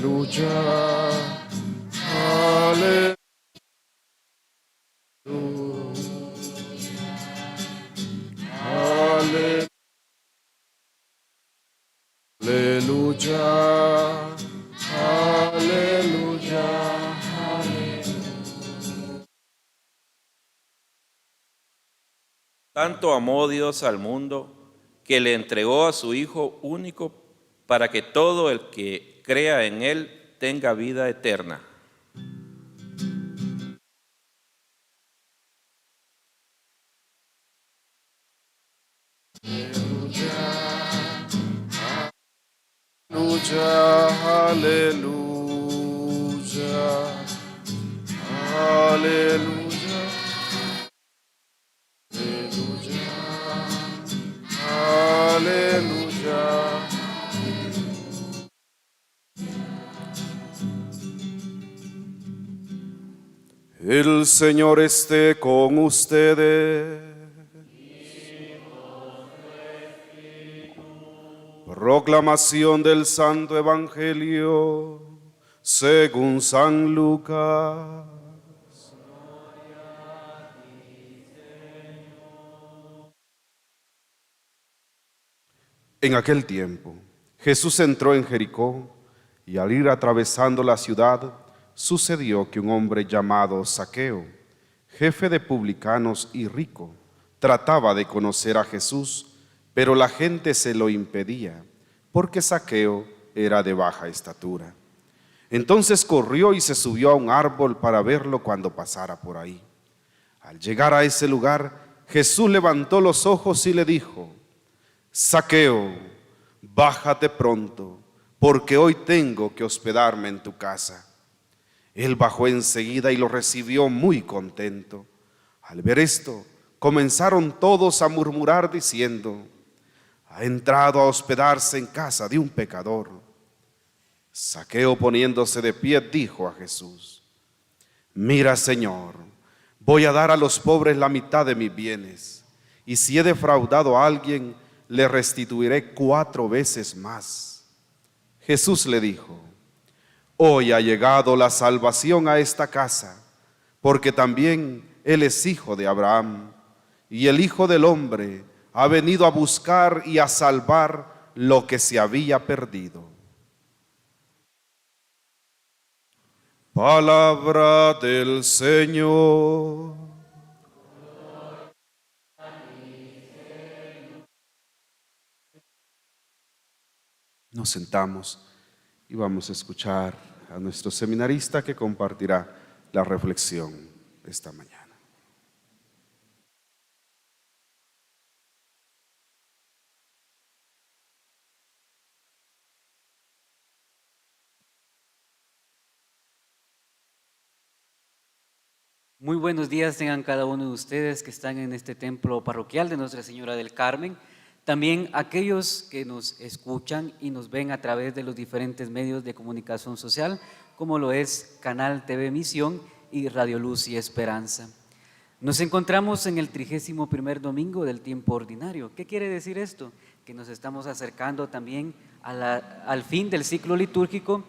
aleluya. Aleluya, aleluya, aleluya. Tanto amó Dios al mundo que le entregó a su Hijo único para que todo el que crea en Él tenga vida eterna. Aleluya, aleluya, aleluya, aleluya. El Señor esté con ustedes. Proclamación del Santo Evangelio según San Lucas. En aquel tiempo, Jesús entró en Jericó y al ir atravesando la ciudad, sucedió que un hombre llamado Zaqueo, jefe de publicanos y rico, trataba de conocer a Jesús, pero la gente se lo impedía, porque Zaqueo era de baja estatura. Entonces corrió y se subió a un árbol para verlo cuando pasara por ahí. Al llegar a ese lugar, Jesús levantó los ojos y le dijo: Zaqueo, bájate pronto, porque hoy tengo que hospedarme en tu casa. Él bajó enseguida y lo recibió muy contento. Al ver esto, comenzaron todos a murmurar diciendo: ha entrado a hospedarse en casa de un pecador. Zaqueo, poniéndose de pie, dijo a Jesús: mira, Señor, voy a dar a los pobres la mitad de mis bienes, y si he defraudado a alguien, le restituiré 4 veces más. Jesús le dijo: hoy ha llegado la salvación a esta casa, porque también él es hijo de Abraham, y el Hijo del Hombre ha venido a buscar y a salvar lo que se había perdido. Palabra del Señor. Nos sentamos y vamos a escuchar a nuestro seminarista que compartirá la reflexión esta mañana. Muy buenos días tengan cada uno de ustedes que están en este templo parroquial de Nuestra Señora del Carmen. También aquellos que nos escuchan y nos ven a través de los diferentes medios de comunicación social, como lo es Canal TV Misión y Radio Luz y Esperanza. Nos encontramos en el 31º domingo del tiempo ordinario. ¿Qué quiere decir esto? Que nos estamos acercando también al fin del ciclo litúrgico,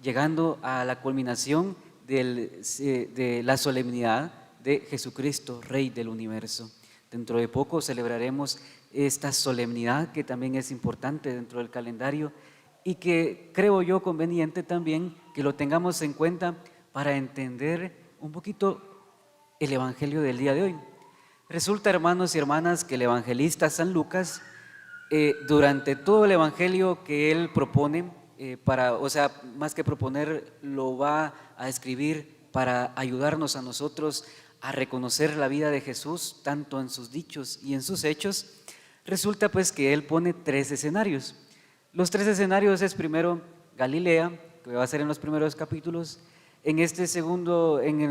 llegando a la culminación de la solemnidad de Jesucristo, Rey del universo. Dentro de poco celebraremos esta solemnidad que también es importante dentro del calendario y que creo yo conveniente también que lo tengamos en cuenta para entender un poquito el Evangelio del día de hoy. Resulta, hermanos y hermanas, que el evangelista San Lucas, durante todo el Evangelio que él propone, más que proponer, lo va a escribir para ayudarnos a nosotros a reconocer la vida de Jesús, tanto en sus dichos y en sus hechos. Resulta pues que él pone 3 escenarios. Los 3 escenarios es primero Galilea, que va a ser en los primeros capítulos. En el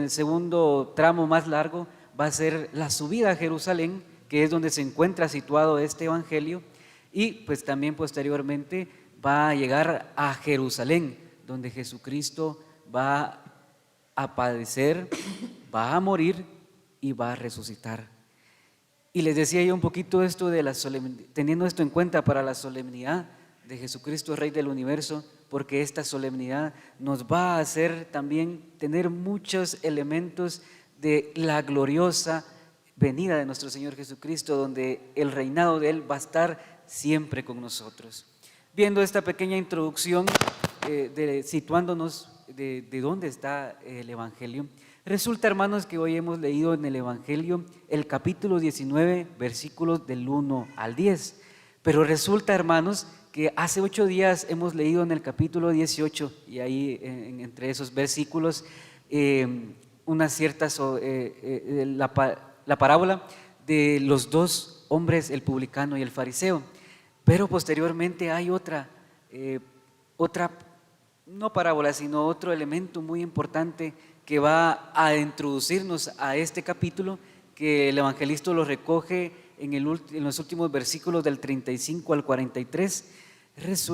segundo tramo más largo va a ser la subida a Jerusalén, que es donde se encuentra situado este evangelio, y pues también posteriormente va a llegar a Jerusalén, donde Jesucristo va a padecer, va a morir y va a resucitar. Y les decía yo un poquito esto de teniendo esto en cuenta para la solemnidad de Jesucristo, Rey del universo, porque esta solemnidad nos va a hacer también tener muchos elementos de la gloriosa venida de nuestro Señor Jesucristo, donde el reinado de Él va a estar siempre con nosotros. Viendo esta pequeña introducción, situándonos de dónde está el Evangelio, resulta, hermanos, que hoy hemos leído en el Evangelio el capítulo 19, versículos del 1 al 10, pero resulta, hermanos, que hace 8 días hemos leído en el capítulo 18, y ahí entre esos versículos, la parábola de los dos hombres, el publicano y el fariseo. Pero posteriormente hay otra, no parábola, sino otro elemento muy importante que va a introducirnos a este capítulo, que el evangelista lo recoge en los últimos versículos del 35 al 43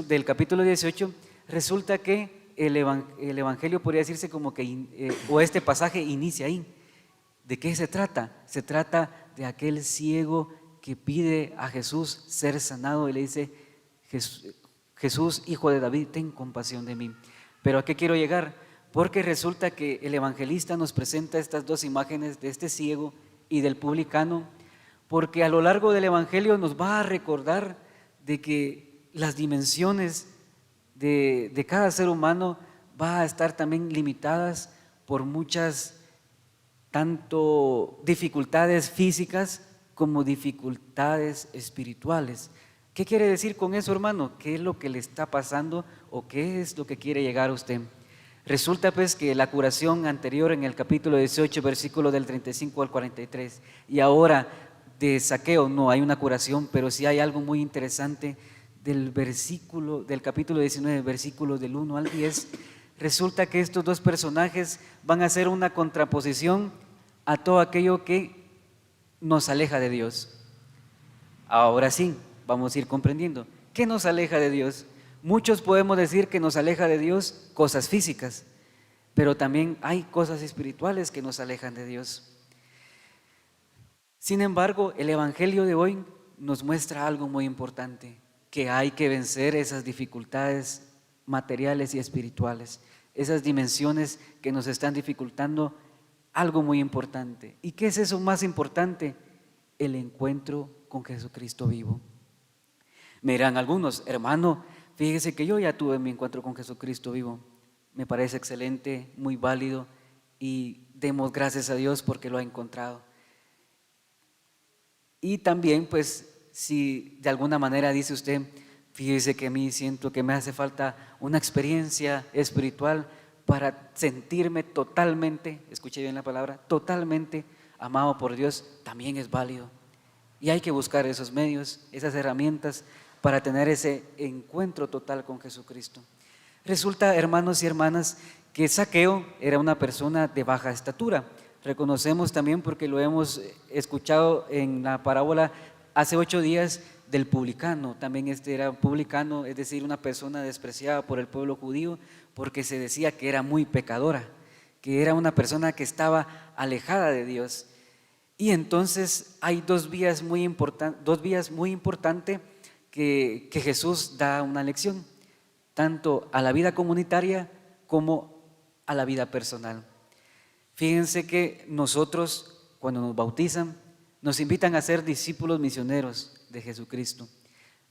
del capítulo 18. Resulta que el evangelio podría decirse como que, o este pasaje inicia ahí. ¿De qué se trata? Se trata de aquel ciego que pide a Jesús ser sanado y le dice: Jesús, hijo de David, ten compasión de mí. Pero ¿a qué quiero llegar? Porque resulta que el evangelista nos presenta estas dos imágenes de este ciego y del publicano, porque a lo largo del evangelio nos va a recordar de que las dimensiones de cada ser humano va a estar también limitadas por muchas, tanto dificultades físicas como dificultades espirituales. ¿Qué quiere decir con eso, hermano? ¿Qué es lo que le está pasando o qué es lo que quiere llegar a usted? Resulta pues que la curación anterior en el capítulo 18, versículo del 35 al 43, y ahora de Zaqueo, no hay una curación, pero sí hay algo muy interesante del capítulo 19, versículos del 1 al 10. Resulta que estos dos personajes van a hacer una contraposición a todo aquello que nos aleja de Dios. Ahora sí, vamos a ir comprendiendo. ¿Qué nos aleja de Dios? Muchos podemos decir que nos aleja de Dios cosas físicas, pero también hay cosas espirituales que nos alejan de Dios. Sin embargo, el evangelio de hoy nos muestra algo muy importante, que hay que vencer esas dificultades materiales y espirituales, esas dimensiones que nos están dificultando algo muy importante. ¿Y qué es eso más importante? El encuentro con Jesucristo vivo. Me dirán algunos: hermano, fíjese que yo ya tuve mi encuentro con Jesucristo vivo. Me parece excelente, muy válido, y demos gracias a Dios porque lo ha encontrado. Y también, pues, si de alguna manera dice usted: fíjese que a mí siento que me hace falta una experiencia espiritual para sentirme totalmente, escuche bien la palabra, totalmente amado por Dios, también es válido. Y hay que buscar esos medios, esas herramientas para tener ese encuentro total con Jesucristo. Resulta, hermanos y hermanas, que Zaqueo era una persona de baja estatura. Reconocemos también, porque lo hemos escuchado en la parábola hace 8 días, del publicano. También este era publicano, es decir, una persona despreciada por el pueblo judío, porque se decía que era muy pecadora, que era una persona que estaba alejada de Dios. Y entonces hay dos vías muy importantes que Jesús da una lección, tanto a la vida comunitaria como a la vida personal. Fíjense que nosotros, cuando nos bautizan, nos invitan a ser discípulos misioneros de Jesucristo.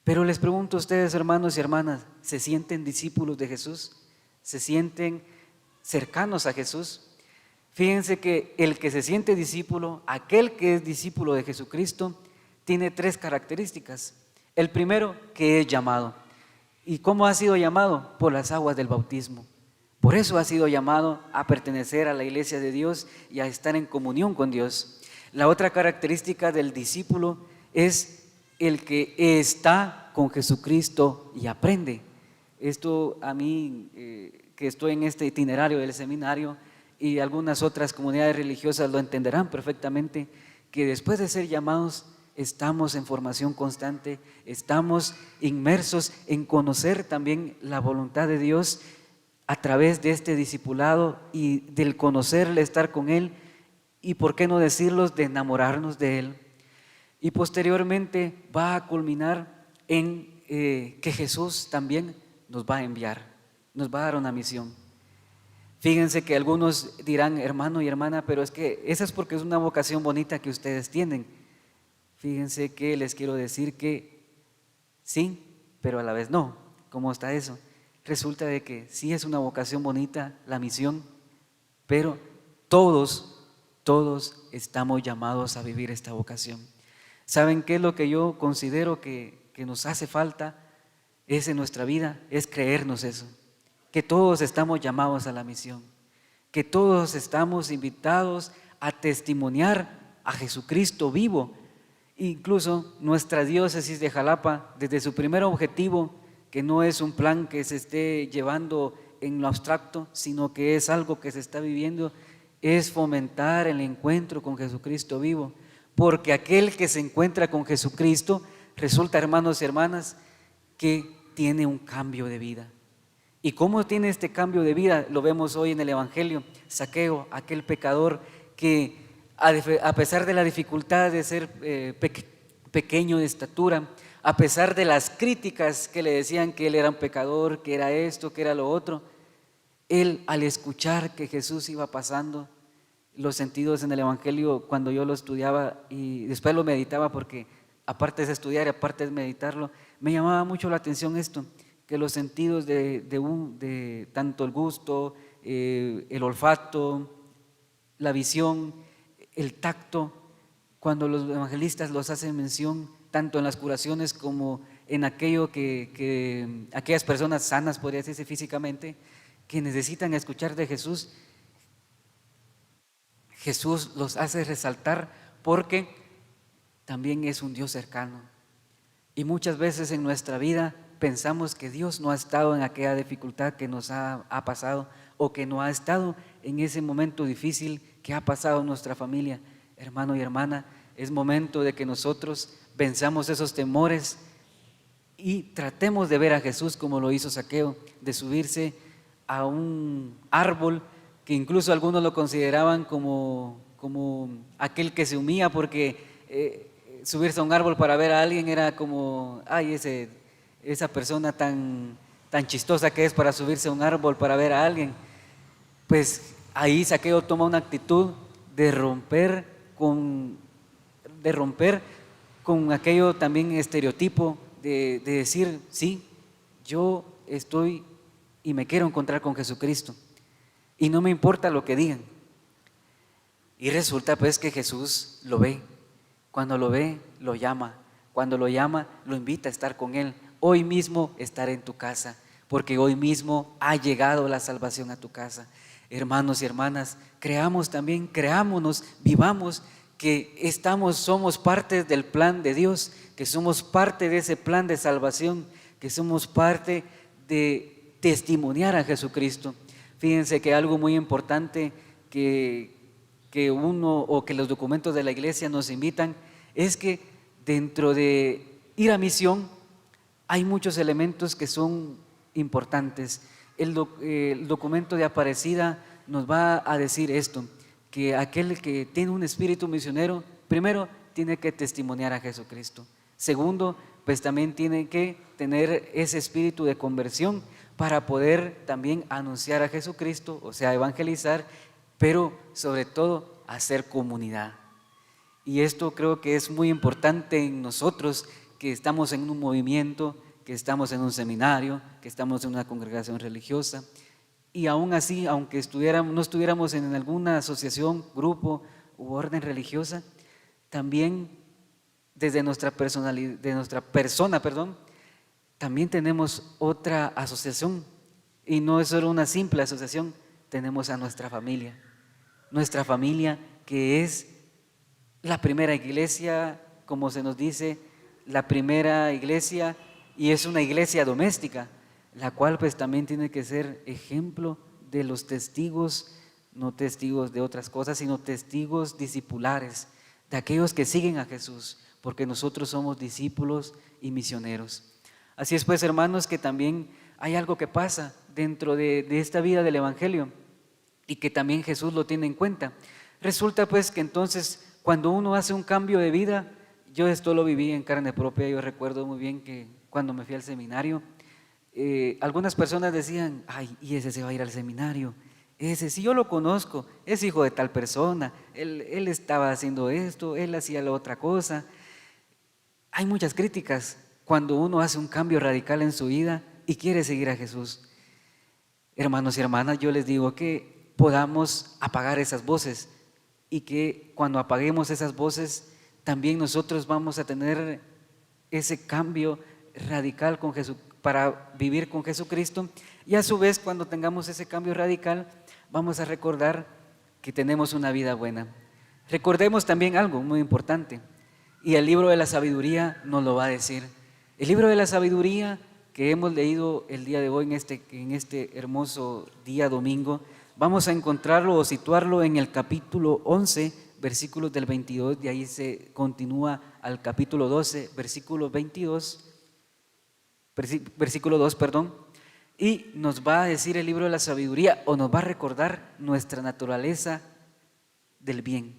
Pero les pregunto a ustedes, hermanos y hermanas, ¿se sienten discípulos de Jesús? ¿Se sienten cercanos a Jesús? Fíjense que el que se siente discípulo, aquel que es discípulo de Jesucristo, tiene 3 características. El primero, que es llamado. ¿Y cómo ha sido llamado? Por las aguas del bautismo. Por eso ha sido llamado a pertenecer a la iglesia de Dios y a estar en comunión con Dios. La otra característica del discípulo es el que está con Jesucristo y aprende. Esto a mí, que estoy en este itinerario del seminario, y algunas otras comunidades religiosas lo entenderán perfectamente, que después de ser llamados estamos en formación constante, estamos inmersos en conocer también la voluntad de Dios a través de este discipulado y del conocerle, estar con Él, y por qué no decirlo, de enamorarnos de Él. Y posteriormente va a culminar en que Jesús también nos va a enviar. nos va a dar una misión. Fíjense que algunos dirán, hermano y hermana, pero es que esa es porque es una vocación bonita que ustedes tienen. Fíjense que les quiero decir que sí, pero a la vez no. ¿Cómo está eso? Resulta de que sí es una vocación bonita la misión, pero todos estamos llamados a vivir esta vocación. ¿Saben qué es lo que yo considero que nos hace falta? Es en nuestra vida, es creernos eso, que todos estamos llamados a la misión, que todos estamos invitados a testimoniar a Jesucristo vivo. Incluso nuestra diócesis de Jalapa, desde su primer objetivo, que no es un plan que se esté llevando en lo abstracto, sino que es algo que se está viviendo, es fomentar el encuentro con Jesucristo vivo, porque aquel que se encuentra con Jesucristo resulta, hermanos y hermanas, que tiene un cambio de vida. ¿Y cómo tiene este cambio de vida? Lo vemos hoy en el Evangelio. Zaqueo, aquel pecador que a pesar de la dificultad de ser pequeño de estatura, a pesar de las críticas que le decían que él era un pecador, que era esto, que era lo otro, él, al escuchar que Jesús iba pasando, los sentidos en el Evangelio, cuando yo lo estudiaba y después lo meditaba, porque aparte de estudiar y aparte de meditarlo, me llamaba mucho la atención esto, que los sentidos de tanto el gusto, el olfato, la visión, el tacto, cuando los evangelistas los hacen mención, tanto en las curaciones como en aquello que aquellas personas sanas, podría decirse físicamente, que necesitan escuchar de Jesús, Jesús los hace resaltar porque también es un Dios cercano. Y muchas veces en nuestra vida pensamos que Dios no ha estado en aquella dificultad que nos ha pasado, o que no ha estado en ese momento difícil que ha pasado en nuestra familia. Hermano y hermana, es momento de que nosotros venzamos esos temores y tratemos de ver a Jesús como lo hizo Zaqueo, de subirse a un árbol que incluso algunos lo consideraban como aquel que se humilla, porque subirse a un árbol para ver a alguien era como, ay, esa persona tan chistosa que es para subirse a un árbol para ver a alguien. Pues ahí Zaqueo toma una actitud de romper con aquello también estereotipo de decir, sí, yo estoy y me quiero encontrar con Jesucristo y no me importa lo que digan. Y resulta pues que Jesús lo ve, cuando lo ve, lo llama, cuando lo llama, lo invita a estar con él. Hoy mismo estaré en tu casa, porque hoy mismo ha llegado la salvación a tu casa. Hermanos y hermanas, creámonos, vivamos que somos parte del plan de Dios, que somos parte de ese plan de salvación, que somos parte de testimoniar a Jesucristo. Fíjense que algo muy importante que los documentos de la iglesia nos invitan es que dentro de ir a misión hay muchos elementos que son importantes. El documento de Aparecida nos va a decir esto, que aquel que tiene un espíritu misionero, primero tiene que testimoniar a Jesucristo. Segundo, pues también tiene que tener ese espíritu de conversión para poder también anunciar a Jesucristo, o sea, evangelizar, pero sobre todo hacer comunidad. Y esto creo que es muy importante en nosotros, que estamos en un movimiento, que estamos en un seminario, que estamos en una congregación religiosa, y aún así, aunque no estuviéramos en alguna asociación, grupo u orden religiosa, también desde nuestra persona, también tenemos otra asociación, y no es solo una simple asociación, tenemos a nuestra familia que es la primera iglesia, como se nos dice, la primera iglesia, y es una iglesia doméstica, la cual pues también tiene que ser ejemplo de los testigos, no testigos de otras cosas, sino testigos discipulares, de aquellos que siguen a Jesús, porque nosotros somos discípulos y misioneros. Así es pues, hermanos, que también hay algo que pasa dentro de esta vida del Evangelio y que también Jesús lo tiene en cuenta. Resulta pues que entonces cuando uno hace un cambio de vida, yo esto lo viví en carne propia. Yo recuerdo muy bien que cuando me fui al seminario, algunas personas decían, ay, y ese se va a ir al seminario, ese si yo lo conozco, es hijo de tal persona, él estaba haciendo esto, él hacía la otra cosa. Hay muchas críticas cuando uno hace un cambio radical en su vida y quiere seguir a Jesús. Hermanos y hermanas, yo les digo que podamos apagar esas voces y que cuando apaguemos esas voces, también nosotros vamos a tener ese cambio radical con Jesús, para vivir con Jesucristo, y a su vez cuando tengamos ese cambio radical vamos a recordar que tenemos una vida buena. Recordemos también algo muy importante, y el libro de la sabiduría nos lo va a decir. El libro de la sabiduría que hemos leído el día de hoy, en este hermoso día domingo, vamos a encontrarlo o situarlo en el capítulo 11, versículos del 22, de ahí se continúa al capítulo 12, versículo 2, y nos va a decir el libro de la sabiduría, o nos va a recordar nuestra naturaleza del bien.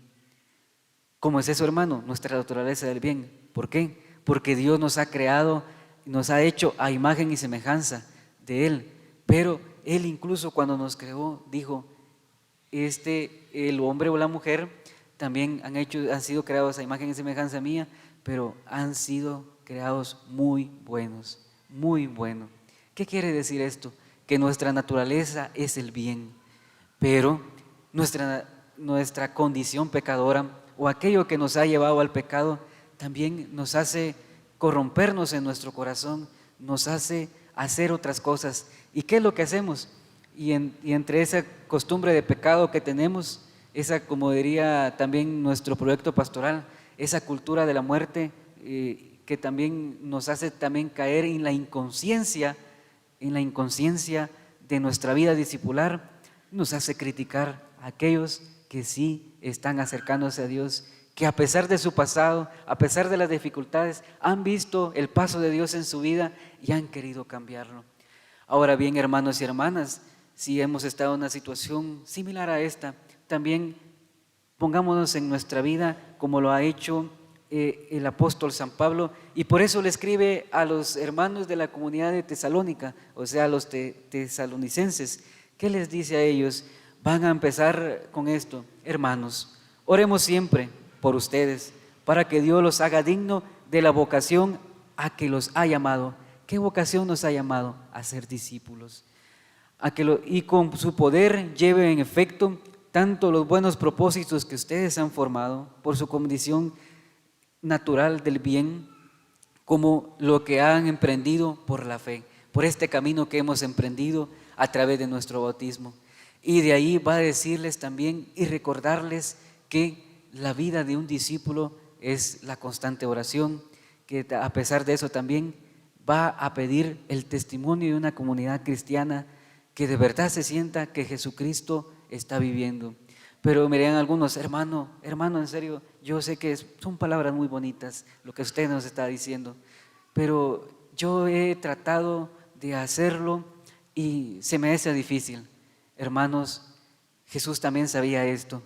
¿Cómo es eso, hermano? Nuestra naturaleza del bien. ¿Por qué? Porque Dios nos ha creado, nos ha hecho a imagen y semejanza de Él, pero Él incluso cuando nos creó dijo, el hombre o la mujer también han sido creados a imagen y semejanza mía, pero han sido creados muy buenos. Muy bueno. ¿Qué quiere decir esto? Que nuestra naturaleza es el bien, pero nuestra condición pecadora o aquello que nos ha llevado al pecado también nos hace corrompernos en nuestro corazón, nos hace hacer otras cosas. ¿Y qué es lo que hacemos? Y entre esa costumbre de pecado que tenemos, esa, como diría también nuestro proyecto pastoral, esa cultura de la muerte, que también nos hace también caer en la inconsciencia de nuestra vida discipular, nos hace criticar a aquellos que sí están acercándose a Dios, que a pesar de su pasado, a pesar de las dificultades, han visto el paso de Dios en su vida y han querido cambiarlo. Ahora bien, hermanos y hermanas, si hemos estado en una situación similar a esta, también pongámonos en nuestra vida como lo ha hecho el apóstol San Pablo, y por eso le escribe a los hermanos de la comunidad de Tesalónica, o sea, a los tesalonicenses. ¿Qué les dice a ellos? Van a empezar con esto: hermanos, oremos siempre por ustedes, para que Dios los haga digno de la vocación a que los ha llamado. ¿Qué vocación nos ha llamado? A ser discípulos. Y con su poder lleve en efecto tanto los buenos propósitos que ustedes han formado por su condición natural del bien, como lo que han emprendido por la fe, por este camino que hemos emprendido a través de nuestro bautismo. Y de ahí va a decirles también y recordarles que la vida de un discípulo es la constante oración, que a pesar de eso también va a pedir el testimonio de una comunidad cristiana que de verdad se sienta que Jesucristo está viviendo. Pero me dirán algunos: hermano, en serio, yo sé que son palabras muy bonitas lo que usted nos está diciendo, pero yo he tratado de hacerlo y se me hace difícil. Hermanos, Jesús también sabía esto.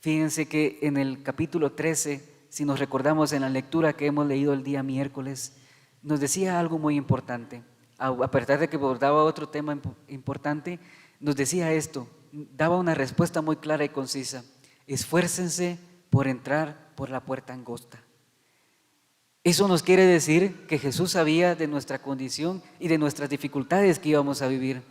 Fíjense que en el capítulo 13, si nos recordamos en la lectura que hemos leído el día miércoles, nos decía algo muy importante. A pesar de que abordaba otro tema importante, nos decía esto, daba una respuesta muy clara y concisa: esfuércense por entrar por la puerta angosta. Eso nos quiere decir que Jesús sabía de nuestra condición y de nuestras dificultades que íbamos a vivir,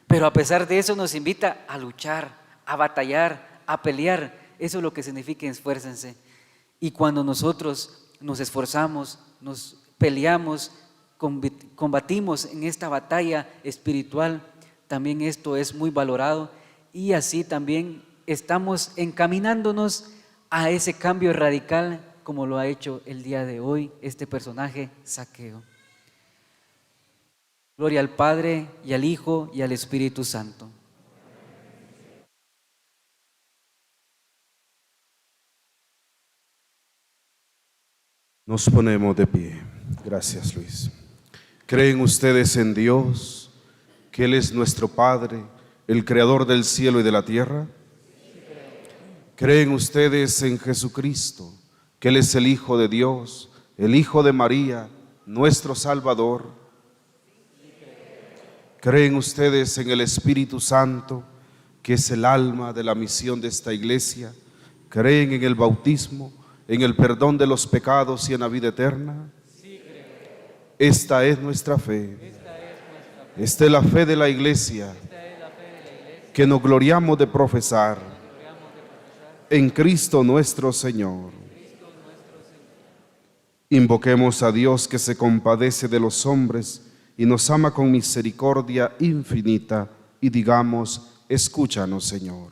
pero a pesar de eso nos invita a luchar, a batallar, a pelear. Eso es lo que significa esfuércense. Y cuando nosotros nos esforzamos, nos peleamos, combatimos en esta batalla espiritual, también esto es muy valorado, y así también estamos encaminándonos a ese cambio radical, como lo ha hecho el día de hoy este personaje Zaqueo. Gloria al Padre y al Hijo y al Espíritu Santo. Nos ponemos de pie. Gracias, Luis. ¿Creen ustedes en Dios, que Él es nuestro Padre, el Creador del cielo y de la tierra? ¿Creen ustedes en Jesucristo, que Él es el Hijo de Dios, el Hijo de María, nuestro Salvador? ¿Creen ustedes en el Espíritu Santo, que es el alma de la misión de esta iglesia? ¿Creen en el bautismo, en el perdón de los pecados y en la vida eterna? Sí, creo. Esta es nuestra fe. Esta es la fe de la iglesia, que nos gloriamos de profesar en Cristo nuestro Señor. Invoquemos a Dios, que se compadece de los hombres y nos ama con misericordia infinita, y digamos: escúchanos, Señor.